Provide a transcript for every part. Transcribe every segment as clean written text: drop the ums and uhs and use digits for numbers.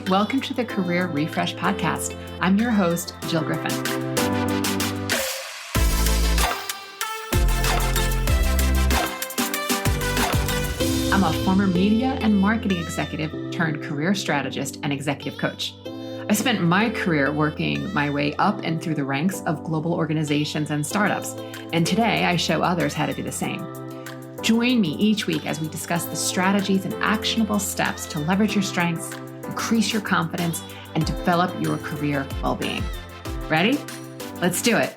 Welcome to the Career Refresh Podcast. I'm your host, Jill Griffin. I'm a former media and marketing executive turned career strategist and executive coach. I spent my career working my way up and through the ranks of global organizations and startups, and today I show others how to do the same. Join me each week as we discuss the strategies and actionable steps to leverage your strengths, increase your confidence, and develop your career well-being. Ready? Let's do it.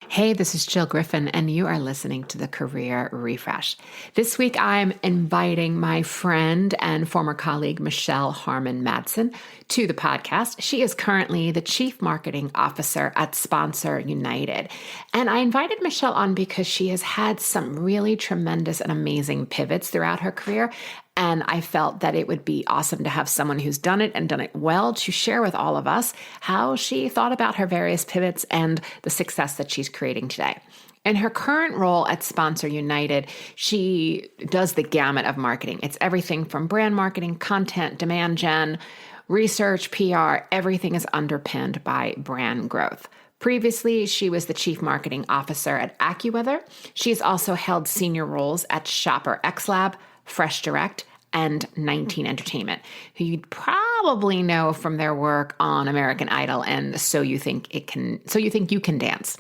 Hey, this is Jill Griffin, and you are listening to the Career Refresh. This week, I'm inviting my friend and former colleague, Michelle Harman Madsen, to the podcast. She is currently the Chief Marketing Officer at Sponsor United. And I invited Michelle on because she has had some really tremendous and amazing pivots throughout her career. And I felt that it would be awesome to have someone who's done it and done it well to share with all of us how she thought about her various pivots and the success that she's creating today. In her current role at Sponsor United, she does the gamut of marketing. It's everything from brand marketing, content, demand gen, research, PR, everything is underpinned by brand growth. Previously, she was the Chief Marketing Officer at AccuWeather. She's also held senior roles at Shopper XLab, Fresh Direct, and 19 Entertainment, who you'd probably know from their work on American Idol and So You Think You Can Dance.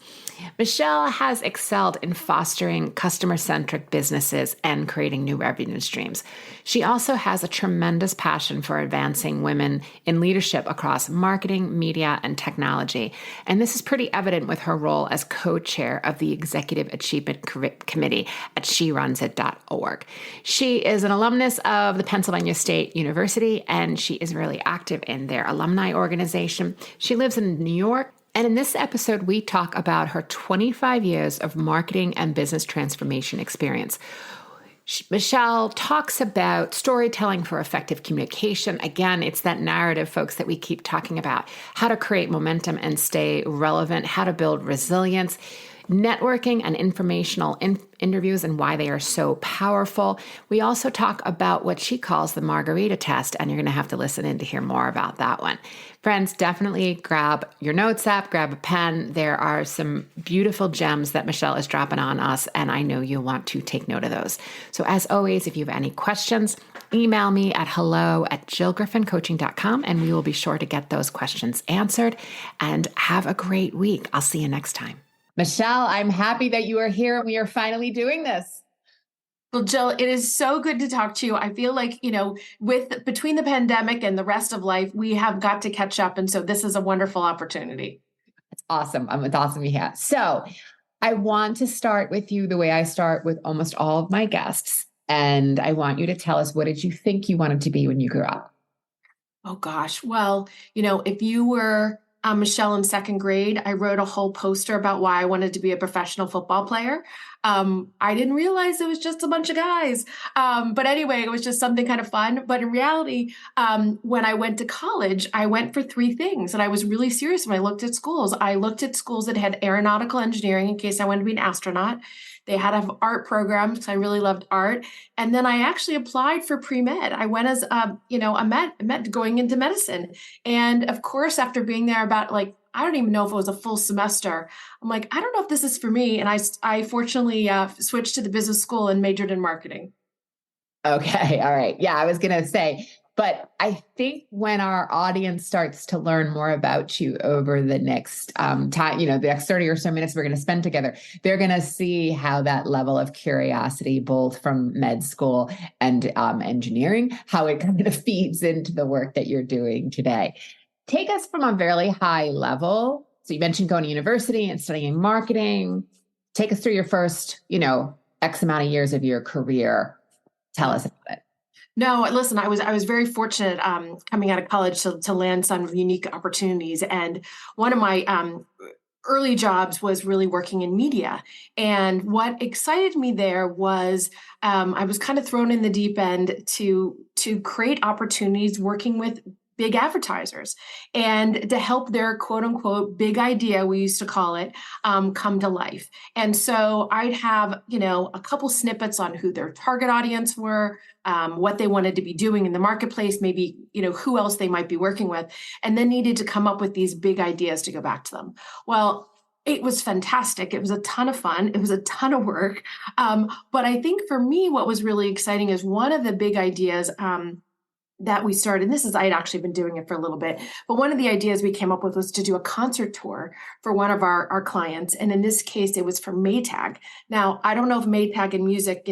Michelle has excelled in fostering customer-centric businesses and creating new revenue streams. She also has a tremendous passion for advancing women in leadership across marketing, media, and technology. And this is pretty evident with her role as co-chair of the Executive Achievement Committee at sherunsit.org. She is an alumnus of the Pennsylvania State University, and she is really active in their alumni organization. She lives in New York. And in this episode, we talk about her 25 years of marketing and business transformation experience. Michelle talks about storytelling for effective communication. Again, it's that narrative, folks, that we keep talking about. How to create momentum and stay relevant, how to build resilience, networking and informational interviews and why they are so powerful. We also talk about what she calls the margarita test, and you're going to have to listen in to hear more about that one. Friends, definitely grab your notes app, grab a pen. There are some beautiful gems that Michelle is dropping on us, and I know you'll want to take note of those. So as always, if you have any questions, email me at hello@jillgriffincoaching.com, and we will be sure to get those questions answered. And have a great week. I'll see you next time. Michelle, I'm happy that you are here and we are finally doing this. Well, Jill, it is so good to talk to you. I feel like, between the pandemic and the rest of life, we have got to catch up. And so this is a wonderful opportunity. It's awesome. It's awesome you have. So I want to start with you the way I start with almost all of my guests. And I want you to tell us, what did you think you wanted to be when you grew up? Oh, gosh. Well, if you were Michelle in second grade, I wrote a whole poster about why I wanted to be a professional football player. I didn't realize it was just a bunch of guys. But anyway, it was just something kind of fun. But in reality, when I went to college, I went for three things. And I was really serious when I looked at schools. I looked at schools that had aeronautical engineering in case I wanted to be an astronaut. They had an art program because I really loved art. And then I actually applied for pre-med. I went as, a med going into medicine. And of course, after being there about I don't even know if it was a full semester, I'm like, I don't know if this is for me. And I fortunately switched to the business school and majored in marketing. Okay. All right. Yeah, I was going to say, but I think when our audience starts to learn more about you over the next time, the next 30 or so minutes we're going to spend together, they're going to see how that level of curiosity, both from med school and engineering, how it kind of feeds into the work that you're doing today. Take us from a very high level. So you mentioned going to university and studying marketing. Take us through your first, X amount of years of your career. Tell us about it. No, listen, I was very fortunate coming out of college to land some unique opportunities. And one of my early jobs was really working in media. And what excited me there was I was kind of thrown in the deep end to create opportunities working with big advertisers and to help their quote unquote big idea, we used to call it, come to life. And so I'd have, a couple snippets on who their target audience were, what they wanted to be doing in the marketplace, maybe, who else they might be working with, and then needed to come up with these big ideas to go back to them. Well, it was fantastic. It was a ton of fun. It was a ton of work. But I think for me, what was really exciting is one of the big ideas that we started, and I had actually been doing it for a little bit, but one of the ideas we came up with was to do a concert tour for one of our clients. And in this case, it was for Maytag. Now, I don't know if Maytag and music,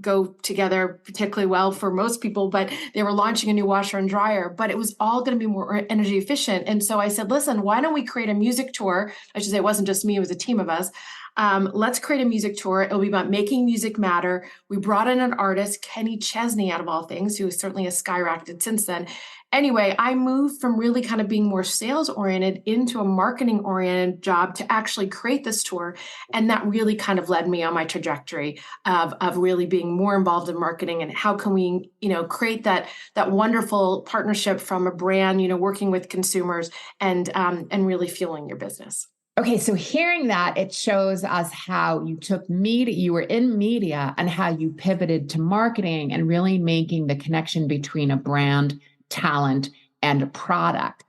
go together particularly well for most people, but they were launching a new washer and dryer, but it was all going to be more energy efficient. And so I said, listen, why don't we create a music tour? I should say it wasn't just me, it was a team of us. Let's create a music tour. It'll be about making music matter. We brought in an artist, Kenny Chesney, out of all things, who certainly has skyrocketed since then. Anyway, I moved from really kind of being more sales oriented into a marketing oriented job to actually create this tour. And that really kind of led me on my trajectory of really being more involved in marketing and how can we, create that wonderful partnership from a brand, working with consumers and really fueling your business. Okay, so hearing that, it shows us how you took media, you were in media, and how you pivoted to marketing and really making the connection between a brand, talent, and a product.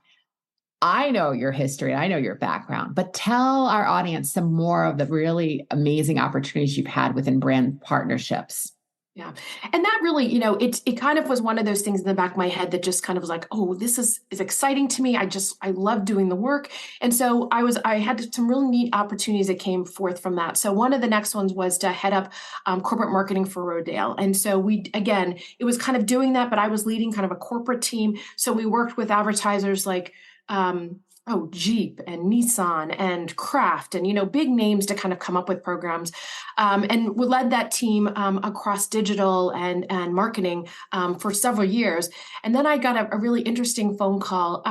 I know your history, I know your background, but tell our audience some more of the really amazing opportunities you've had within brand partnerships. Yeah. And that really, it kind of was one of those things in the back of my head that just kind of was like, oh, this is exciting to me. I love doing the work. And so I had some really neat opportunities that came forth from that. So one of the next ones was to head up corporate marketing for Rodale. And so it was kind of doing that, but I was leading kind of a corporate team. So we worked with advertisers like, Jeep and Nissan and Kraft and, big names to kind of come up with programs. And we led that team across digital and marketing for several years. And then I got a really interesting phone call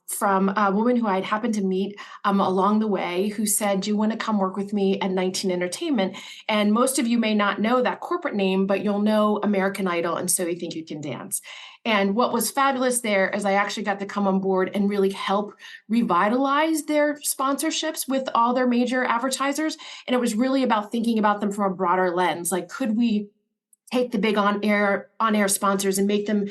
from a woman who I'd happened to meet along the way who said, do you want to come work with me at 19 Entertainment? And most of you may not know that corporate name, but you'll know American Idol and So You Think You Can Dance. And what was fabulous there is I actually got to come on board and really help revitalize their sponsorships with all their major advertisers. And it was really about thinking about them from a broader lens. Like, could we take the big on-air sponsors and make them,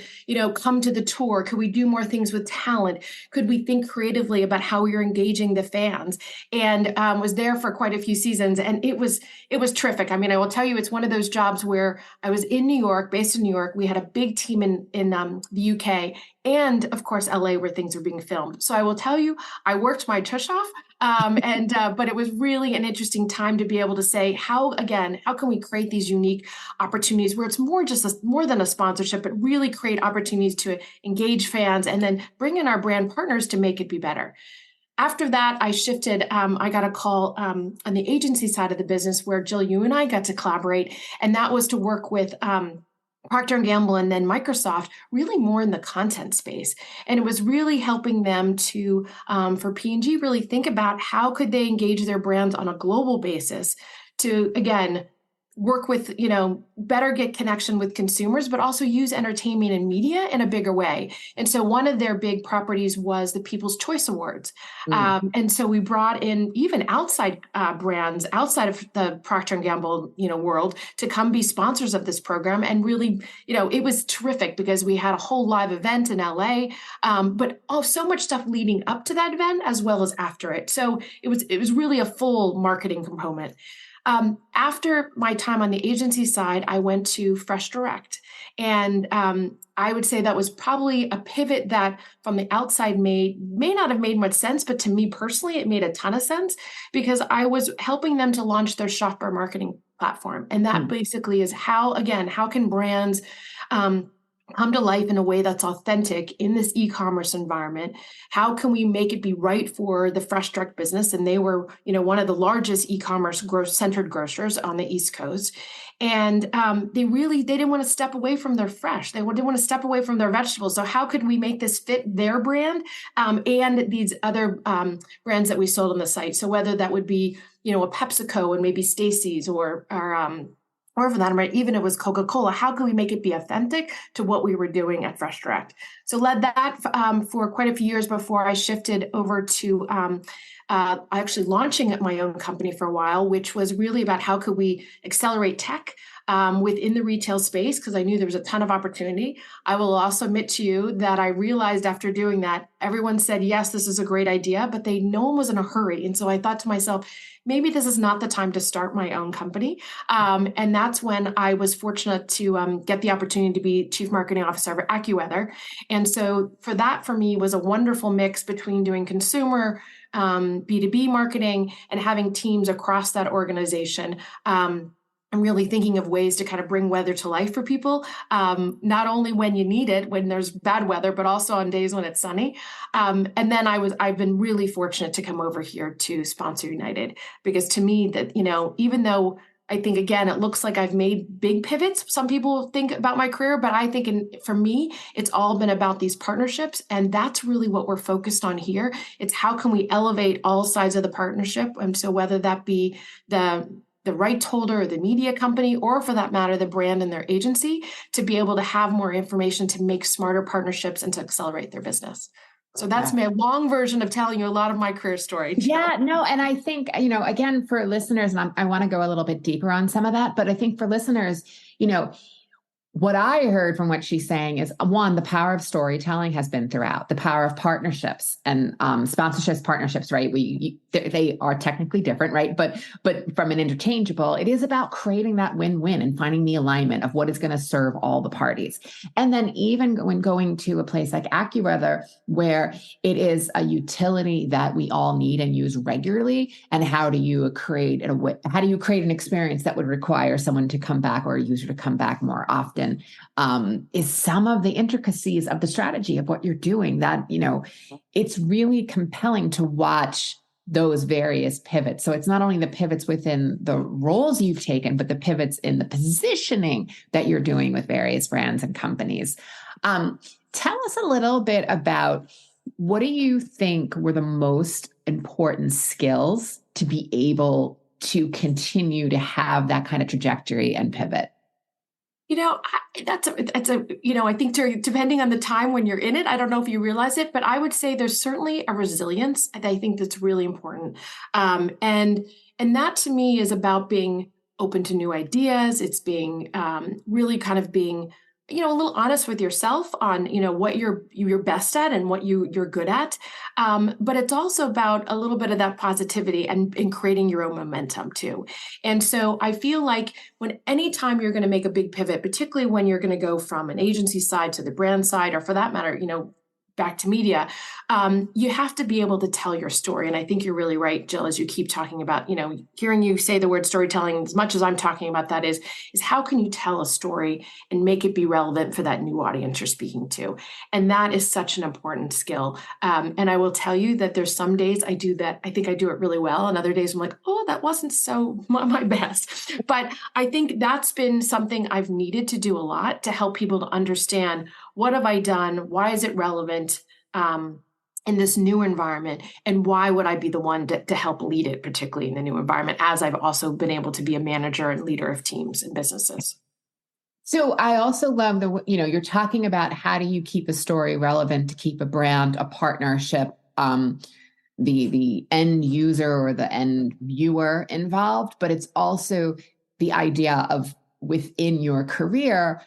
come to the tour? Could we do more things with talent? Could we think creatively about how we are engaging the fans? And was there for quite a few seasons. And it was terrific. I mean, I will tell you, it's one of those jobs where I was in New York, based in New York. We had a big team in the UK and of course, LA, where things were being filmed. So I will tell you, I worked my tush off. But it was really an interesting time to be able to say, how can we create these unique opportunities where it's more than a sponsorship, but really create opportunities to engage fans and then bring in our brand partners to make it be better. After that, I shifted. I got a call on the agency side of the business where Jill, you and I got to collaborate, and that was to work with Procter & Gamble and then Microsoft, really more in the content space. And it was really helping them to, for P&G, really think about how could they engage their brands on a global basis to, again, work with, better get connection with consumers, but also use entertainment and media in a bigger way. And so one of their big properties was the People's Choice Awards. And so we brought in even outside brands, outside of the Procter & Gamble, world, to come be sponsors of this program. And really, it was terrific because we had a whole live event in LA, but so much stuff leading up to that event as well as after it. So it was really a full marketing component. After my time on the agency side, I went to Fresh Direct. And I would say that was probably a pivot that from the outside may not have made much sense, but to me personally, it made a ton of sense because I was helping them to launch their shopper marketing platform. And that basically is how can brands come to life in a way that's authentic in this e-commerce environment? How can we make it be right for the Fresh Direct business? And they were, one of the largest e-commerce centered grocers on the East Coast. And they didn't want to step away from their fresh. They didn't want to step away from their vegetables. So how could we make this fit their brand and these other brands that we sold on the site? So whether that would be, a PepsiCo and maybe Stacy's or or for that matter, even if it was Coca-Cola, how could we make it be authentic to what we were doing at Fresh Direct? So led that for quite a few years before I shifted over to actually launching my own company for a while, which was really about how could we accelerate tech within the retail space, because I knew there was a ton of opportunity. I will also admit to you that I realized after doing that, everyone said, yes, this is a great idea, but no one was in a hurry. And so I thought to myself, maybe this is not the time to start my own company. And that's when I was fortunate to get the opportunity to be Chief Marketing Officer of AccuWeather. And so for me, was a wonderful mix between doing consumer B2B marketing and having teams across that organization. And really thinking of ways to kind of bring weather to life for people, not only when you need it, when there's bad weather, but also on days when it's sunny. And then I've been really fortunate to come over here to Sponsor United, because to me that, even though I think, again, it looks like I've made big pivots. Some people think about my career, but I think for me, it's all been about these partnerships. And that's really what we're focused on here. It's how can we elevate all sides of the partnership? And so whether that be the rights holder or the media company, or for that matter, the brand and their agency, to be able to have more information to make smarter partnerships and to accelerate their business. So that's my long version of telling you a lot of my career story, Jill. Yeah, no. And I think, again, for listeners, and I want to go a little bit deeper on some of that, but I think for listeners, what I heard from what she's saying is, one, the power of storytelling has been throughout, the power of partnerships and sponsorships, partnerships, right? They are technically different, right? But from an interchangeable, it is about creating that win-win and finding the alignment of what is going to serve all the parties. And then even when going to a place like AccuWeather, where it is a utility that we all need and use regularly, and how do you create an experience that would require someone to come back or a user to come back more often? Is some of the intricacies of the strategy of what you're doing that, it's really compelling to watch those various pivots. So it's not only the pivots within the roles you've taken, but the pivots in the positioning that you're doing with various brands and companies. Tell us a little bit about, what do you think were the most important skills to be able to continue to have that kind of trajectory and pivot? I think depending on the time when you're in it, I don't know if you realize it, but I would say there's certainly a resilience that I think that's really important. And that to me is about being open to new ideas. It's being really kind of being, a little honest with yourself on, what you're best at and what you're good at. But it's also about a little bit of that positivity and creating your own momentum too. And so I feel like anytime you're going to make a big pivot, particularly when you're going to go from an agency side to the brand side, or for that matter, back to media, you have to be able to tell your story. And I think you're really right, Jill, as you keep talking about, hearing you say the word storytelling, as much as I'm talking about that is how can you tell a story and make it be relevant for that new audience you're speaking to? And that is such an important skill. And I will tell you that there's some days I do that. I think I do it really well. And other days I'm like, oh, that wasn't so my best. But I think that's been something I've needed to do a lot to help people to understand, what have I done? Why is it relevant in this new environment? And why would I be the one to help lead it, particularly in the new environment, as I've also been able to be a manager and leader of teams and businesses? So I also love you're talking about, how do you keep a story relevant to keep a brand, a partnership, the end user or the end viewer involved, but it's also the idea of, within your career,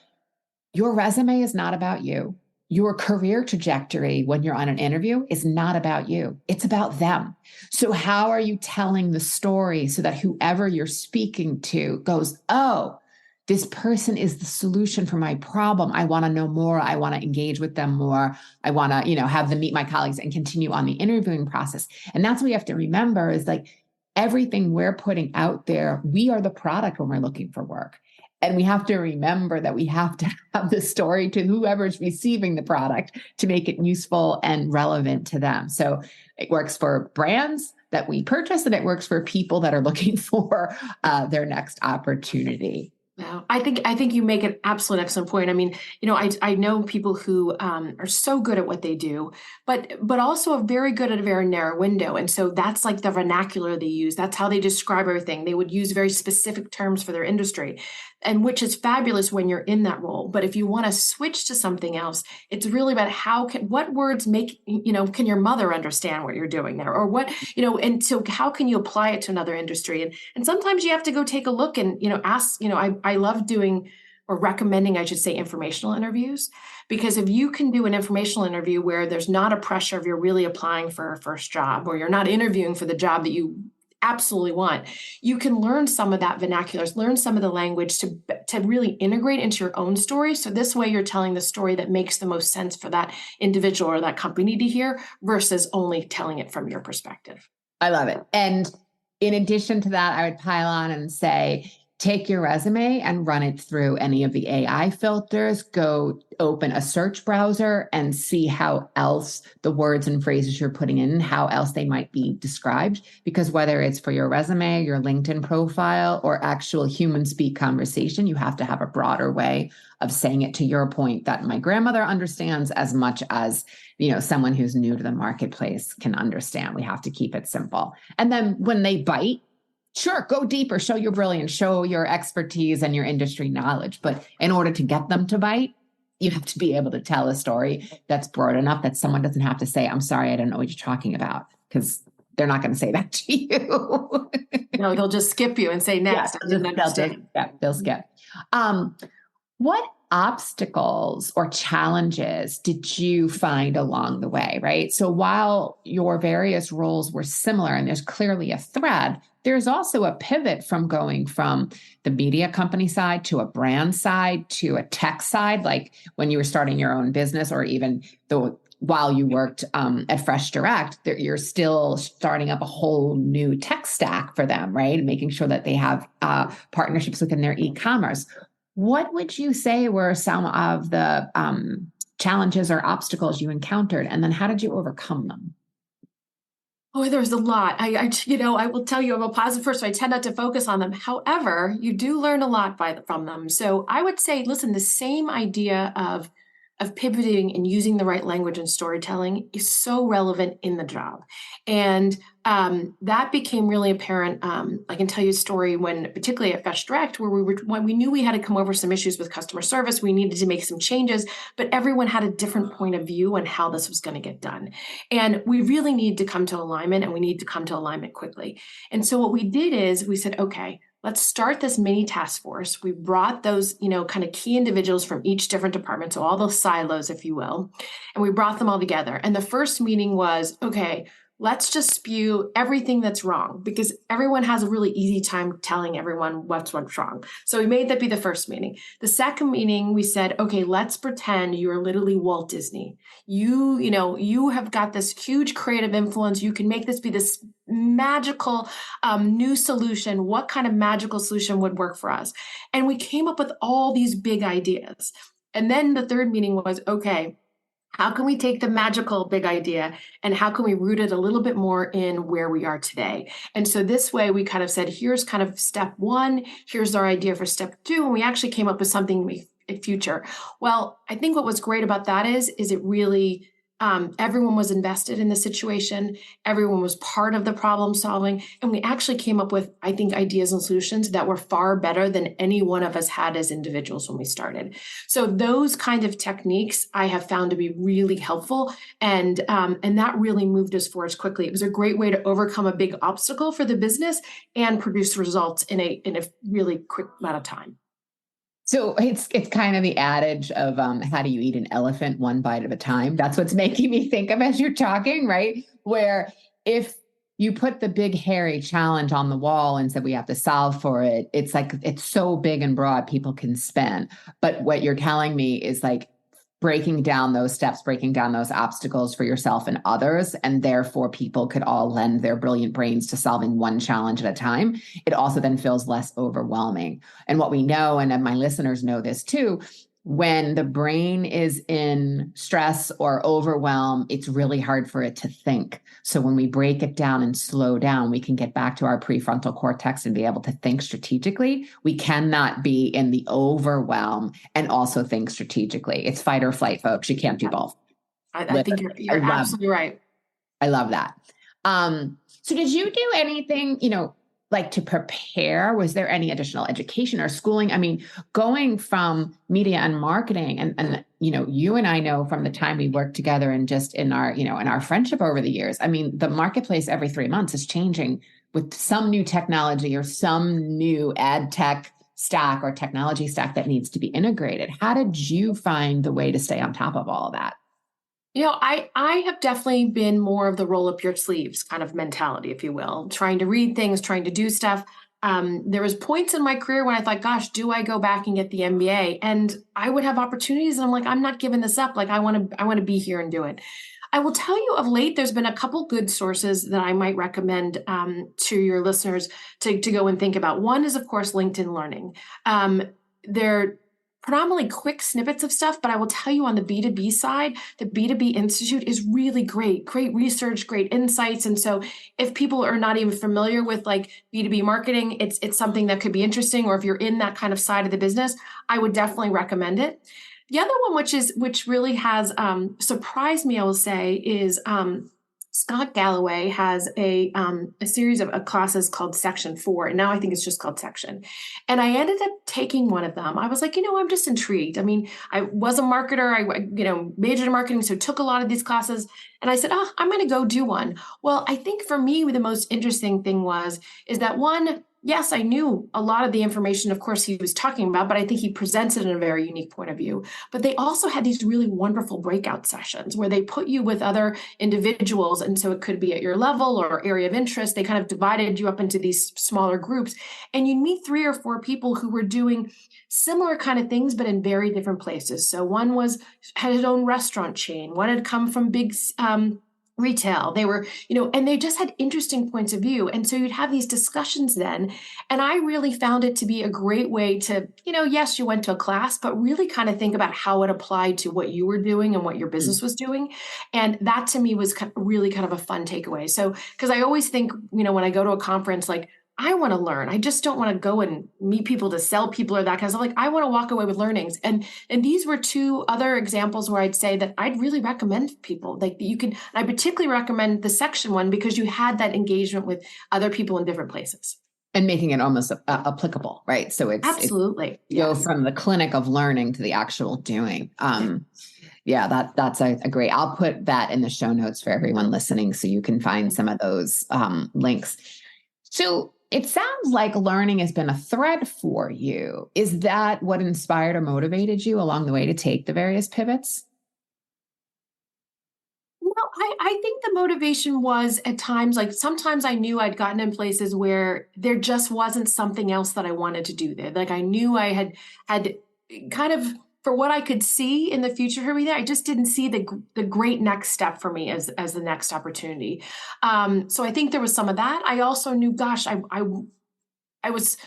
your resume is not about you. Your career trajectory when you're on an interview is not about you. It's about them. So how are you telling the story so that whoever you're speaking to goes, oh, this person is the solution for my problem. I want to know more. I want to engage with them more. I want to, have them meet my colleagues and continue on the interviewing process. And that's what we have to remember, is like, everything we're putting out there, we are the product when we're looking for work. And we have to remember that we have to have the story to whoever's receiving the product to make it useful and relevant to them. So it works for brands that we purchase, and it works for people that are looking for their next opportunity. Yeah, I think you make an absolute excellent point. I mean, I know people who are so good at what they do, but also are very good at a very narrow window, and so that's like the vernacular they use. That's how they describe everything. They would use very specific terms for their industry, and which is fabulous when you're in that role. But if you want to switch to something else, it's really about what words make can your mother understand what you're doing there, or what and so how can you apply it to another industry? And sometimes you have to go take a look and, ask, I love doing or recommending, I should say, informational interviews, because if you can do an informational interview where there's not a pressure of you're really applying for a first job, or you're not interviewing for the job that you absolutely want, you can learn some of that vernacular, learn some of the language to really integrate into your own story. So this way you're telling the story that makes the most sense for that individual or that company to hear versus only telling it from your perspective. I love it. And in addition to that, I would pile on and say, take your resume and run it through any of the AI filters. Go open a search browser and see how else the words and phrases you're putting in, how else they might be described. Because whether it's for your resume, your LinkedIn profile, or actual human speak conversation, you have to have a broader way of saying it, to your point, that my grandmother understands as much as someone who's new to the marketplace can understand. We have to keep it simple. And then when they bite, sure, go deeper, show your brilliance, show your expertise and your industry knowledge. But in order to get them to bite, you have to be able to tell a story that's broad enough that someone doesn't have to say, I'm sorry, I don't know what you're talking about, because they're not going to say that to you. No, they'll just skip you and say next. I didn't understand. They'll skip. What obstacles or challenges did you find along the way, right? So while your various roles were similar and there's clearly a thread, there's also a pivot from going from the media company side to a brand side to a tech side, like when you were starting your own business, or even while you worked at Fresh Direct, you're still starting up a whole new tech stack for them, right? Making sure that they have partnerships within their e-commerce. What would you say were some of the challenges or obstacles you encountered, and then how did you overcome them? Oh, there's a lot. I will tell you, I'm a positive person. So I tend not to focus on them. However, you do learn a lot from them. So I would say, listen, the same idea of pivoting and using the right language and storytelling is so relevant in the job. And that became really apparent. I can tell you a story particularly at Fresh Direct, where when we knew we had to come over some issues with customer service, we needed to make some changes, but everyone had a different point of view on how this was going to get done. And we really need to come to alignment, and we need to come to alignment quickly. And so what we did is we said, okay, let's start this mini task force. We brought those, kind of key individuals from each different department, so all those silos, if you will, and we brought them all together. And the first meeting was, okay, let's just spew everything that's wrong, because everyone has a really easy time telling everyone what's wrong. So we made that be the first meeting. The second meeting, we said, okay, let's pretend you're literally Walt Disney. You have got this huge creative influence. You can make this be this magical new solution. What kind of magical solution would work for us? And we came up with all these big ideas. And then the third meeting was, okay, how can we take the magical big idea and how can we root it a little bit more in where we are today? And so this way we kind of said, here's kind of step one, here's our idea for step two. And we actually came up with something in future. Well, I think what was great about that is it really, everyone was invested in the situation. Everyone was part of the problem solving. And we actually came up with, I think, ideas and solutions that were far better than any one of us had as individuals when we started. So those kind of techniques I have found to be really helpful. And that really moved us forward quickly. It was a great way to overcome a big obstacle for the business and produce results in a really quick amount of time. So it's kind of the adage of how do you eat an elephant one bite at a time? That's what's making me think of as you're talking, right? Where if you put the big hairy challenge on the wall and said we have to solve for it, it's like it's so big and broad people can spin. But what you're telling me is like breaking down those steps, breaking down those obstacles for yourself and others, and therefore people could all lend their brilliant brains to solving one challenge at a time. It also then feels less overwhelming. And what we know, and my listeners know this too, when the brain is in stress or overwhelm, it's really hard for it to think. So when we break it down and slow down, we can get back to our prefrontal cortex and be able to think strategically. We cannot be in the overwhelm and also think strategically. It's fight or flight, folks. You can't do both. I think you're absolutely right. I love that. So did you do anything, like to prepare? Was there any additional education or schooling? I mean, going from media and marketing and you and I know from the time we worked together and just in our, in our friendship over the years, I mean, the marketplace every 3 months is changing with some new technology or some new ad tech stack or technology stack that needs to be integrated. How did you find the way to stay on top of all of that? I have definitely been more of the roll up your sleeves kind of mentality, if you will, trying to read things, trying to do stuff. There was points in my career when I thought, gosh, do I go back and get the MBA? And I would have opportunities and I'm like, I'm not giving this up. Like I want to be here and do it. I will tell you of late, there's been a couple good sources that I might recommend to your listeners to go and think about. One is, of course, LinkedIn Learning. They're predominantly quick snippets of stuff, but I will tell you on the B2B side, the B2B Institute is really great research, great insights. And so if people are not even familiar with like B2B marketing, it's something that could be interesting. Or if you're in that kind of side of the business, I would definitely recommend it. The other one, which really has surprised me, I will say, is Scott Galloway has a series of classes called Section 4, and now I think it's just called Section. And I ended up taking one of them. I was like, I'm just intrigued. I mean, I was a marketer. I majored in marketing, so took a lot of these classes. And I said, I'm going to go do one. Well, I think for me, the most interesting thing is that one, yes, I knew a lot of the information, of course, he was talking about, but I think he presents it in a very unique point of view. But they also had these really wonderful breakout sessions where they put you with other individuals. And so it could be at your level or area of interest. They kind of divided you up into these smaller groups. And you'd meet 3 or 4 people who were doing similar kind of things, but in very different places. So one had his own restaurant chain. One had come from big retail. They were, and they just had interesting points of view. And so you'd have these discussions then. And I really found it to be a great way to, yes, you went to a class, but really kind of think about how it applied to what you were doing and what your business was doing. And that to me was really kind of a fun takeaway. So, because I always think, when I go to a conference, like, I want to learn. I just don't want to go and meet people to sell people or that kind of stuff. Like I want to walk away with learnings. And these were 2 other examples where I'd say that I'd really recommend people. Like you can, I particularly recommend the Section one because you had that engagement with other people in different places. And making it almost applicable, right? So it's absolutely go from the clinic of learning to the actual doing. Yeah, that's a great. I'll put that in the show notes for everyone listening, so you can find some of those links. So it sounds like learning has been a thread for you. Is that what inspired or motivated you along the way to take the various pivots? No, I think the motivation was at times, like sometimes I knew I'd gotten in places where there just wasn't something else that I wanted to do there. Like I knew I had kind of, for what I could see in the future for me there, I just didn't see the great next step for me as the next opportunity. So I think there was some of that. I also knew, gosh, I was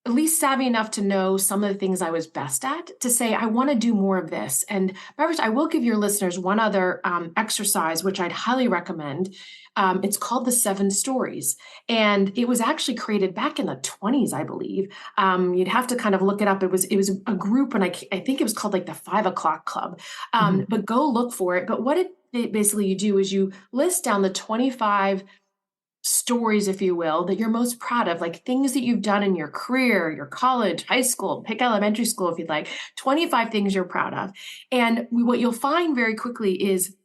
at least savvy enough to know some of the things I was best at to say, I want to do more of this. And I will give your listeners one other exercise, which I'd highly recommend. It's called the 7 Stories. And it was actually created back in the 20s, I believe. You'd have to kind of look it up. It was a group, and I think it was called like the 5 o'clock club. But go look for it. But what it basically you do is you list down the 25 stories, if you will, that you're most proud of, like things that you've done in your career, your college, high school, pick elementary school if you'd like, 25 things you're proud of. And what you'll find very quickly is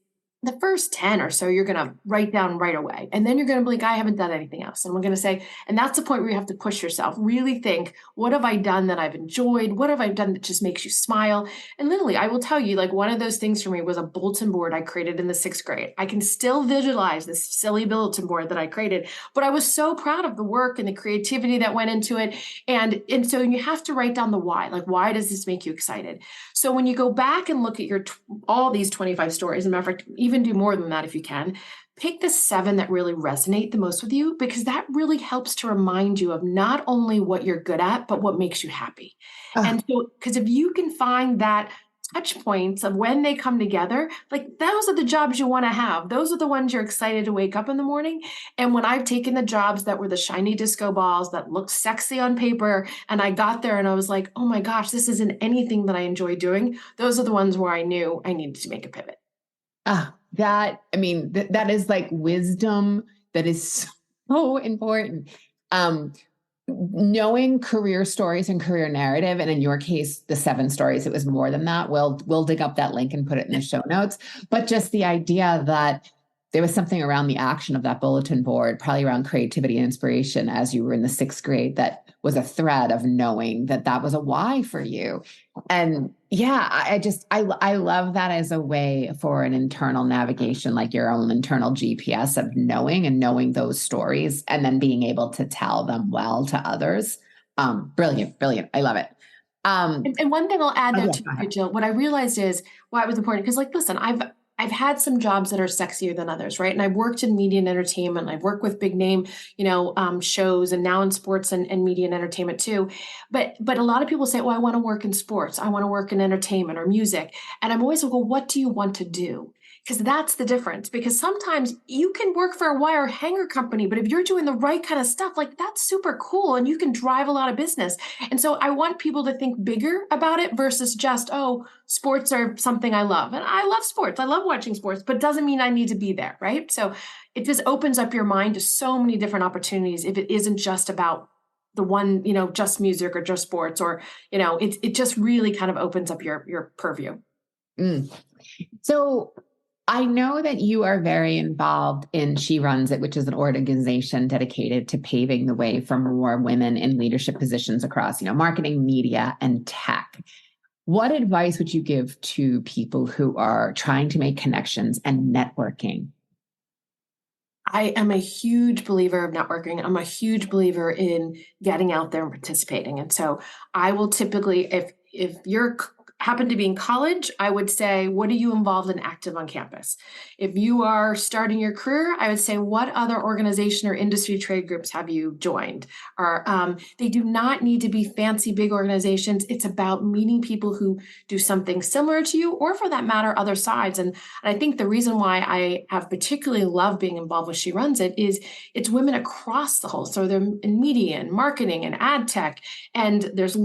the first 10 or so, you're going to write down right away. And then you're going to be like, I haven't done anything else. And we're going to say, and that's the point where you have to push yourself, really think, what have I done that I've enjoyed? What have I done that just makes you smile? And literally, I will tell you, like one of those things for me was a bulletin board I created in the 6th grade. I can still visualize this silly bulletin board that I created, but I was so proud of the work and the creativity that went into it. And so you have to write down the why, like, why does this make you excited? So when you go back and look at all these 25 stories, as a matter of fact, even do more than that if you can, pick the 7 that really resonate the most with you, because that really helps to remind you of not only what you're good at, but what makes you happy. Ah, And so, because if you can find that touch points of when they come together, like those are the jobs you want to have. Those are the ones you're excited to wake up in the morning. And when I've taken the jobs that were the shiny disco balls that looked sexy on paper, and I got there and I was like, oh my gosh, this isn't anything that I enjoy doing. Those are the ones where I knew I needed to make a pivot. that is like wisdom that is so important. Um, Knowing career stories and career narrative, and in your case, the 7 stories, it was more than that. We'll dig up that link and put it in the show notes. But just the idea that there was something around the action of that bulletin board, probably around creativity and inspiration as you were in the 6th grade, that was a thread of knowing that that was a why for you. And yeah, I love that as a way for an internal navigation, like your own internal GPS of knowing those stories and then being able to tell them well to others. Brilliant, brilliant. I love it. And one thing I'll add Oh there yeah, too, go ahead. Jill, what I realized is why it was important. Because, like, listen, I've had some jobs that are sexier than others, right? And I've worked in media and entertainment. I've worked with big name, shows, and now in sports and media and entertainment too. But a lot of people say, "Oh, I want to work in sports. I want to work in entertainment or music." And I'm always like, "Well, what do you want to do?" Because that's the difference. Because sometimes you can work for a wire hanger company, but if you're doing the right kind of stuff, like that's super cool, and you can drive a lot of business. And so I want people to think bigger about it versus just, oh, sports are something I love. And I love sports. I love watching sports, but doesn't mean I need to be there, right? So it just opens up your mind to so many different opportunities if it isn't just about the one, just music or just sports, or, it just really kind of opens up your purview. Mm. So I know that you are very involved in She Runs It, which is an organization dedicated to paving the way for more women in leadership positions across, marketing, media, and tech. What advice would you give to people who are trying to make connections and networking? I am a huge believer of networking. I'm a huge believer in getting out there and participating. And so I will typically, if you're happen to be in college, I would say, what are you involved in active on campus? If you are starting your career, I would say, what other organization or industry trade groups have you joined? Or they do not need to be fancy big organizations. It's about meeting people who do something similar to you, or for that matter, other sides. And I think the reason why I have particularly loved being involved with She Runs It is it's women across the whole. So they're in media and marketing and ad tech, and there's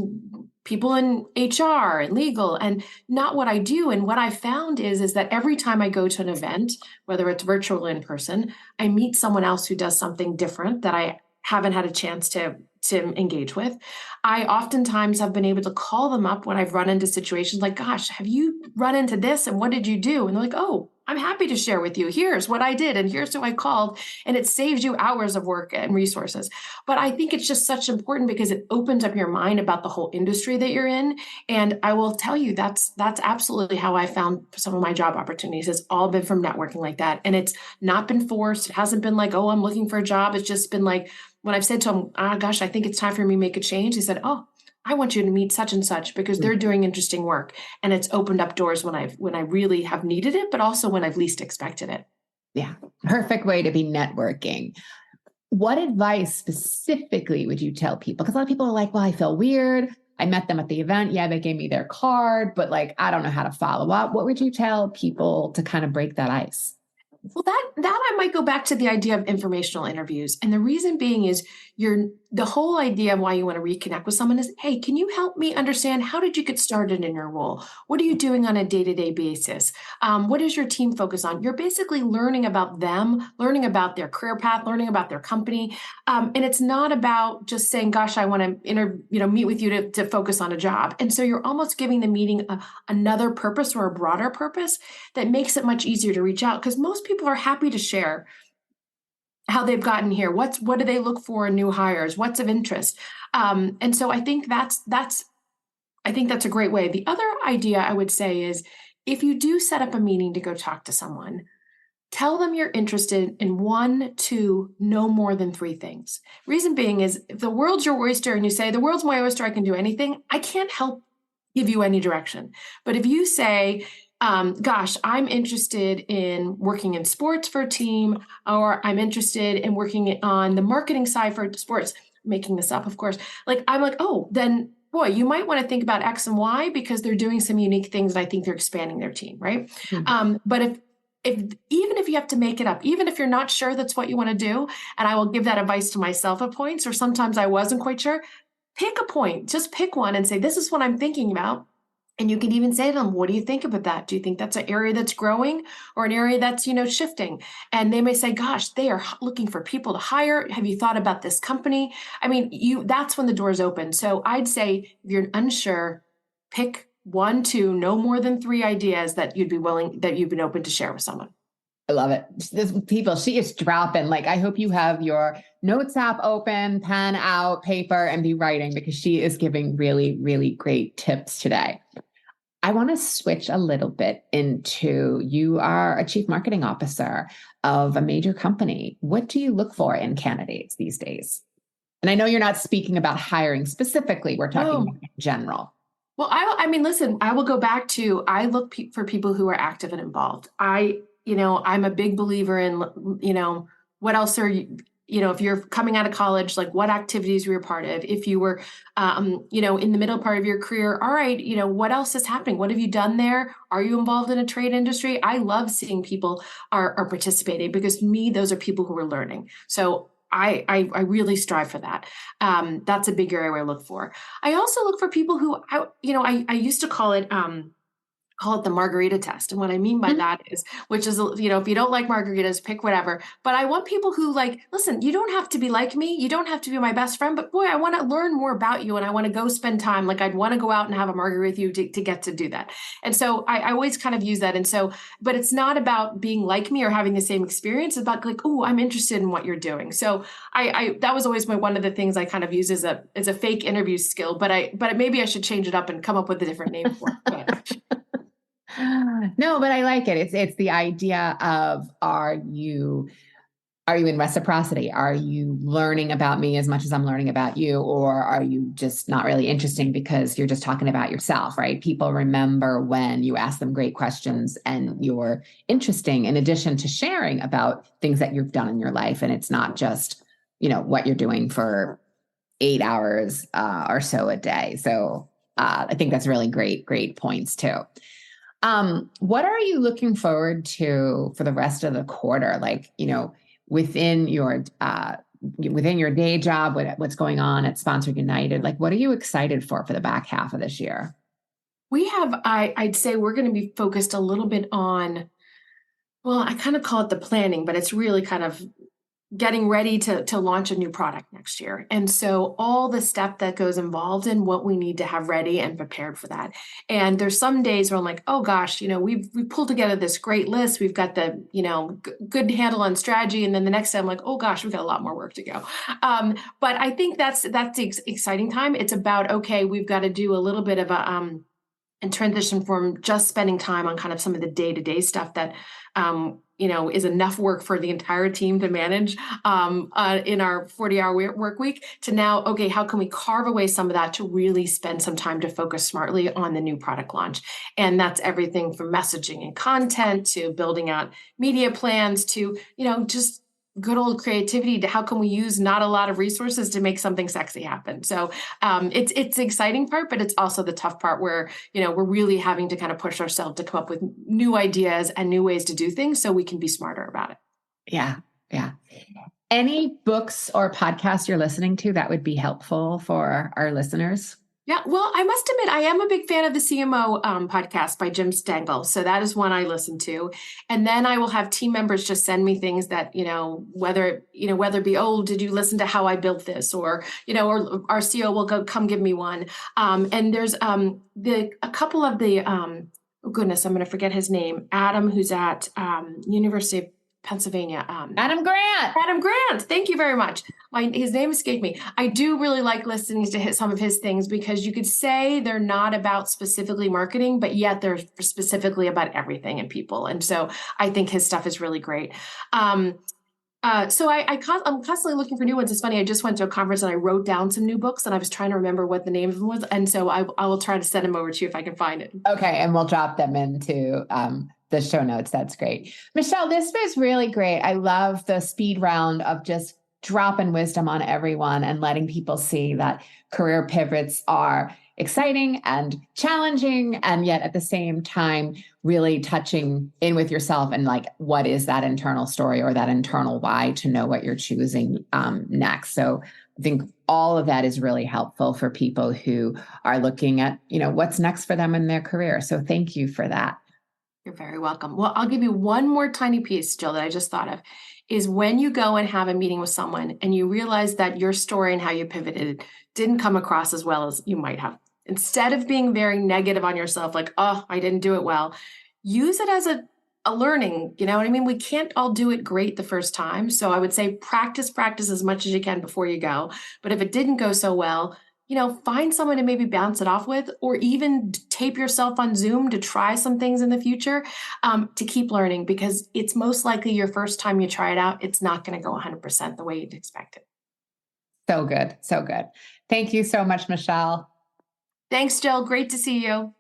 people in HR and legal, and not what I do. And what I found is that every time I go to an event, whether it's virtual or in person, I meet someone else who does something different that I haven't had a chance to engage with. I oftentimes have been able to call them up when I've run into situations like, gosh, have you run into this? And what did you do? And they're like, oh, I'm happy to share with you. Here's what I did. And here's who I called. And it saves you hours of work and resources. But I think it's just such important because it opens up your mind about the whole industry that you're in. And I will tell you, that's absolutely how I found some of my job opportunities. It's all been from networking like that. And it's not been forced. It hasn't been like, oh, I'm looking for a job. It's just been like, when I've said to them, oh, gosh, I think it's time for me to make a change, they said, oh, I want you to meet such and such because they're doing interesting work. And it's opened up doors when I really have needed it, but also when I've least expected it. Yeah, perfect way to be networking. What advice specifically would you tell people? Because a lot of people are like, well, I feel weird. I met them at the event. Yeah, they gave me their card, but like, I don't know how to follow up. What would you tell people to kind of break that ice? Well, that I might go back to the idea of informational interviews. And the reason being is the whole idea of why you want to reconnect with someone is, hey, can you help me understand how did you get started in your role? What are you doing on a day-to-day basis? What does your team focus on? You're basically learning about them, learning about their career path, learning about their company. And it's not about just saying, gosh, I want to meet with you to focus on a job. And so you're almost giving the meeting another purpose or a broader purpose that makes it much easier to reach out, because most people are happy to share how they've gotten here. What do they look for in new hires? What's of interest? And so I think that's a great way. The other idea I would say is, if you do set up a meeting to go talk to someone, tell them you're interested in 1, 2, no more than 3 things. Reason being is, if the world's your oyster and you say, the world's my oyster, I can do anything, I can't help give you any direction. But if you say, Gosh, I'm interested in working in sports for a team, or I'm interested in working on the marketing side for sports, making this up, of course. Like, I'm like, oh, then boy, you might want to think about X and Y because they're doing some unique things. And I think they're expanding their team, right? But if even if you have to make it up, even if you're not sure that's what you want to do, and I will give that advice to myself at points, or sometimes I wasn't quite sure, pick a point, just pick one and say, this is what I'm thinking about. And you can even say to them, what do you think about that? Do you think that's an area that's growing or an area that's, shifting? And they may say, gosh, they are looking for people to hire. Have you thought about this company? I mean, that's when the doors open. So I'd say if you're unsure, pick one, two, no more than three ideas that you've been open to share with someone. I love it. She is dropping. Like, I hope you have your notes app open, pen out, paper, and be writing, because she is giving really, really great tips today. I want to switch a little bit into, you are a chief marketing officer of a major company. What do you look for in candidates these days? And I know you're not speaking about hiring specifically. We're talking in general. Well, I mean, listen, I will go back to, I look for people who are active and involved. I'm a big believer in, what else are you, if you're coming out of college, like what activities were you part of? If you were, in the middle part of your career, all right, what else is happening? What have you done there? Are you involved in a trade industry? I love seeing people are participating, because to me, those are people who are learning. So I really strive for that. That's a big area where I look for. I also look for people who, I used to call it the margarita test. And what I mean by that is, which is, if you don't like margaritas, pick whatever. But I want people who listen, you don't have to be like me. You don't have to be my best friend, but boy, I want to learn more about you. And I want to go spend time. Like, I'd want to go out and have a margarita with you to get to do that. And so I always kind of use that. And so, but it's not about being like me or having the same experience. It's about oh, I'm interested in what you're doing. So that was always one of the things I kind of use as a fake interview skill, but maybe I should change it up and come up with a different name for it. No, but I like it. It's the idea of, are you in reciprocity? Are you learning about me as much as I'm learning about you? Or are you just not really interesting because you're just talking about yourself, right? People remember when you ask them great questions and you're interesting, in addition to sharing about things that you've done in your life. And it's not just, what you're doing for 8 hours or so a day. So I think that's really great points too. What are you looking forward to for the rest of the quarter? Like, within your day job, what's going on at Sponsor United? Like, what are you excited for the back half of this year? We have, I'd say we're going to be focused a little bit on, well, I kind of call it the planning, but it's really kind of getting ready to launch a new product next year. And so all the stuff that goes involved in what we need to have ready and prepared for that. And there's some days where I'm like, oh gosh, we've pulled together this great list. We've got the, good handle on strategy. And then the next day I'm like, oh gosh, we've got a lot more work to go. But I think that's the exciting time. It's about, okay, we've got to do a little bit of and transition from just spending time on kind of some of the day-to-day stuff that, is enough work for the entire team to manage in our 40-hour work week, to now, okay, how can we carve away some of that to really spend some time to focus smartly on the new product launch? And that's everything from messaging and content to building out media plans to, just good old creativity to how can we use not a lot of resources to make something sexy happen. So it's the exciting part, but it's also the tough part where, we're really having to kind of push ourselves to come up with new ideas and new ways to do things so we can be smarter about it. Yeah. Yeah. Any books or podcasts you're listening to that would be helpful for our listeners? Yeah, well, I must admit, I am a big fan of the CMO podcast by Jim Stengel. So that is one I listen to. And then I will have team members just send me things that, whether it be, oh, did you listen to how I built this? Or, or our CEO will come give me one. And there's a couple of the, oh goodness, I'm going to forget his name, Adam, who's at University of Pennsylvania. Adam Grant. Thank you very much. His name escaped me. I do really like listening to some of his things, because you could say they're not about specifically marketing, but yet they're specifically about everything and people. And so I think his stuff is really great. I'm constantly looking for new ones. It's funny. I just went to a conference and I wrote down some new books and I was trying to remember what the name of them was. And so I will try to send them over to you if I can find it. Okay, and we'll drop them into the show notes. That's great. Michelle, this was really great. I love the speed round of just dropping wisdom on everyone and letting people see that career pivots are exciting and challenging, and yet at the same time, really touching in with yourself and like, what is that internal story or that internal why to know what you're choosing next. So I think all of that is really helpful for people who are looking at, what's next for them in their career. So thank you for that. You're very welcome. Well, I'll give you one more tiny piece, Jill, that I just thought of, is when you go and have a meeting with someone and you realize that your story and how you pivoted didn't come across as well as you might have. Instead of being very negative on yourself, like, oh, I didn't do it well, use it as a learning. You know what I mean? We can't all do it great the first time. So I would say practice as much as you can before you go. But if it didn't go so well, find someone to maybe bounce it off with, or even tape yourself on Zoom to try some things in the future to keep learning, because it's most likely your first time you try it out, it's not going to go 100% the way you'd expect it. So good. So good. Thank you so much, Michelle. Thanks, Jill. Great to see you.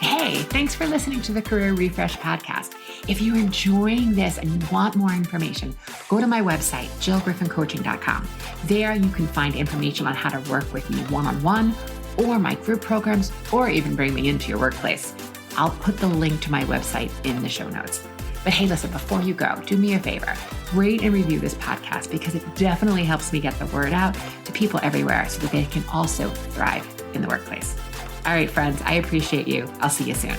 Hey, thanks for listening to the Career Refresh podcast. If you're enjoying this and you want more information, go to my website, jillgriffincoaching.com. There you can find information on how to work with me one-on-one, or my group programs, or even bring me into your workplace. I'll put the link to my website in the show notes. But hey, listen, before you go, do me a favor, rate and review this podcast, because it definitely helps me get the word out to people everywhere so that they can also thrive in the workplace. All right, friends, I appreciate you. I'll see you soon.